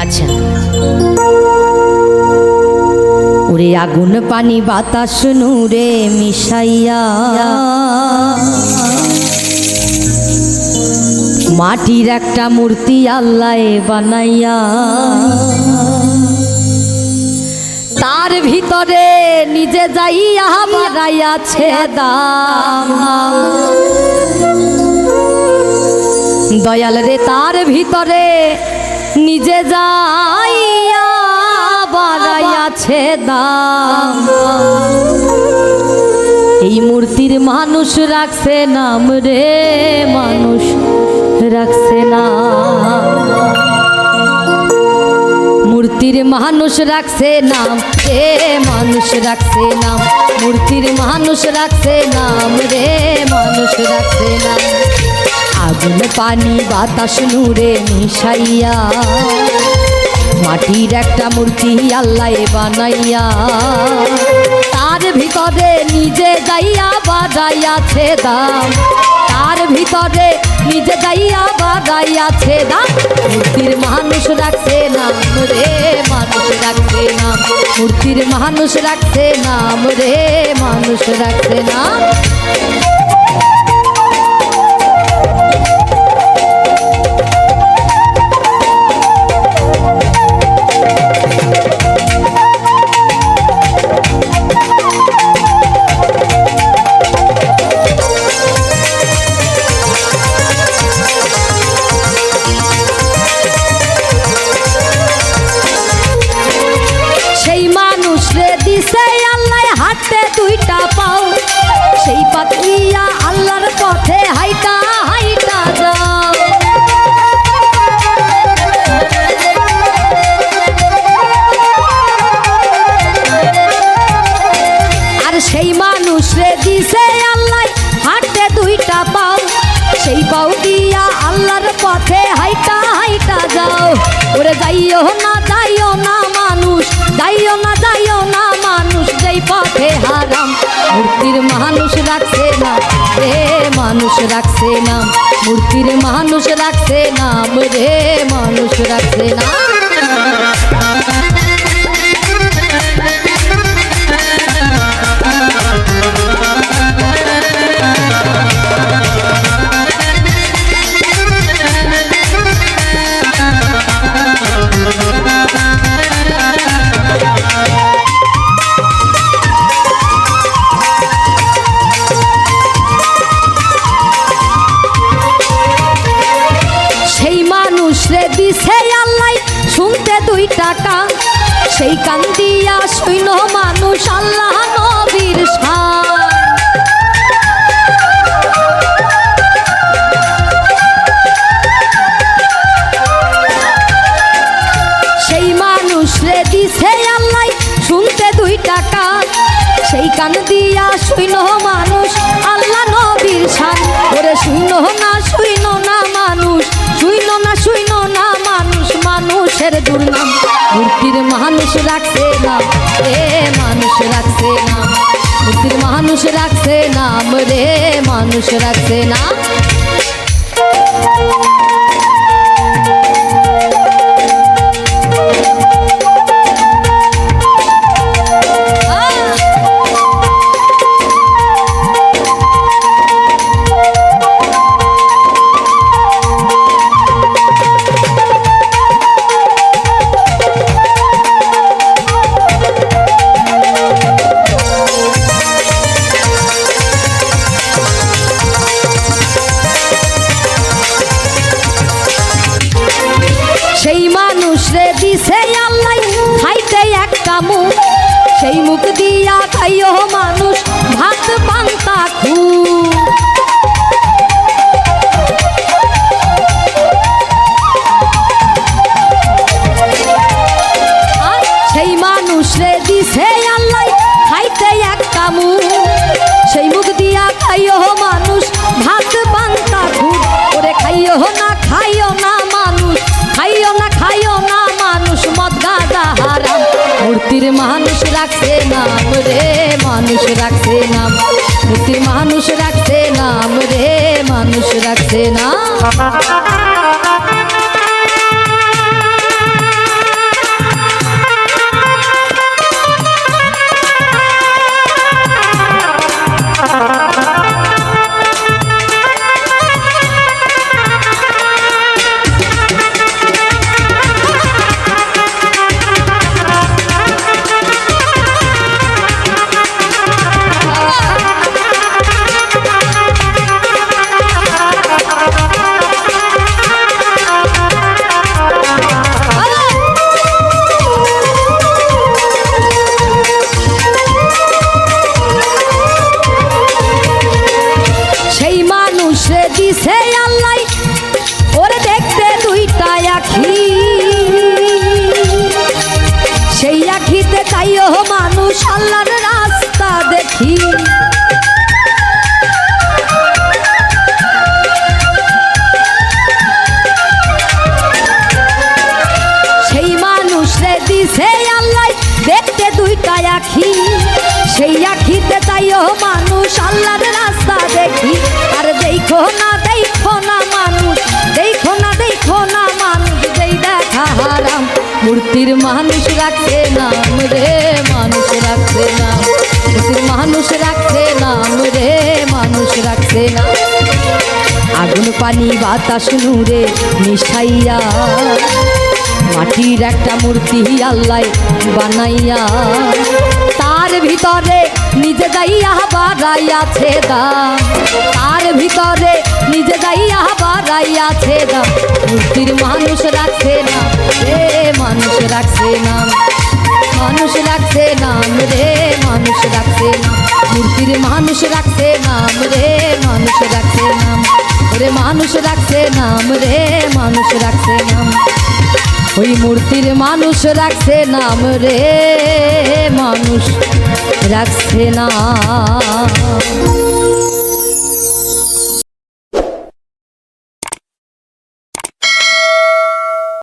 আচ্ছা, ওরে আগুন পানি বাতাস নূরে মিশাইয়া মাটির একটা মূর্তি আল্লাহ বানাইয়া তার ভিতরে নিজে যাইয়া বাড়াইয়াছে দাম। দয়াল রে তার ভিতরে নিজে যাইয়া বাড়াইয়াছে দাম। এই মূর্তির মানুষ রাখছে নাম রে, মানুষ রাখছে না। মূর্তির মানুষ রাখছে নাম রে, মানুষ রাখছে নাম। মূর্তির মানুষ রাখছে নাম রে, মানুষ রাখছে নাম। আগুন পানি বাতাস নূরে মিশাইয়া মাটির একটা মূর্তি আল্লাহ বানাইয়া তার ভিতরে নিজে যাইয়া বাড়াইয়াছে দাম। তার ভিতরে নিজে যাইয়া বাড়াইয়াছে দাম। মূর্তির মানুষ রাখছে নাম রে, মানুষ রাখছে নাম। মূর্তির মানুষ রাখছে নাম রে, মানুষ রাখছে নাম। হাতে দুইটা পাও সেই পাতিয়া আল্লাহর পথে হাইটা হাইটা যাও। আর সেই মানুষ রে দিছে আল্লাহ হাতে দুইটা পাও সেই পাও দিয়া আল্লাহর পথে হাইটা হাইটা যাও। ওরে যাইও না যাইও না মানুষ, যাইও না যাইও না মানুষ যেই পথে হারাম। মূর্তির মানুষ রাখছে না রে, মানুষ রাখছে নাম। মূর্তির মানুষ রাখছে নাম রে, মানুষ রাখছে না। দিছে আল্লাহ শুনতে দুই টাকা সেই কান দিয়া শুইন মানুষ আল্লাহ নবীর শান। সেই মানুষ রে দিছে আল্লাহ শুনতে দুই টাকা সেই কান দিয়া শুইন মানুষ আল্লাহ নবীর শান। ওরে শুইন না শুইন না মানুষ, শুইন না শুইন না মানুষ, মানুষের দুর্নাম। মূর্তির মানুষ রাখছে নাম রে, মানুষ রাখছে নাম। মূর্তির মানুষ রাখছে নাম রে, মানুষ রাখছে নাম। সেই মানুষ রে দিছে আল্লাহ খাইতে একটা মুখ সেই মুখ দিয়া খাইও মানুষ ভাত পান্তা খু। সেই মানুষ রে দিছে আল্লাহ খাইতে একটা মুখ সেই মুখ দিয়া খাইও মানুষ ভাত পান্তা খু। ওরে খাইও না খাইও না মানুষ, খাইও না খাইও না মানুষ মদ গাঁজা হারাম। মূর্তির মানুষ রাখছে নাম রে, মানুষ রাখছে নাম। মূর্তির মানুষ রাখছে নাম রে, মানুষ রাখছে নাম। দিছে আল্লাহ ওরে দেখতে দুইটা আখি, সেই আখিতে চাইও মানুষ আল্লাহর রাস্তা দেখি। সেই মানুষ রে দিছে আল্লাহ দেখতে দুইটা আখি, সেই আখিতে চাইও মানুষ আল্লাহর রাস্তা দেখি। আর দেখো না মানুষ, দেখো না মানুষ, যেই দেখা হারাম মূর্তির মানুষ রাখছে নাম রে, মানুষ রাখছে নাম, মূর্তির মানুষ রাখছে নাম রে, মানুষ রাখছে না। আগুন পানি বাতাস নূরে মিশাইয়া মাটির একটা মূর্তি আল্লাহ বানাইয়া, তার ভিতরে নিজে যাইয়া বাড়াইয়াছে দাম, তার ভিতরে নিজে যাইয়া বাড়াইয়াছে দাম। মূর্তির মানুষ রাখছে না রে, মানুষ রাখছে না, মানুষ রাখছে নাম রে, মানুষ রাখছে না। মূর্তির মানুষ রাখছে নাম রে, মানুষ রাখছে নাম, ওরে মানুষ রাখছে নাম রে, মানুষ রাখছে নাম। ওই মূর্তির মানুষ রাখছে নাম রে, মানুষ রাখছে না।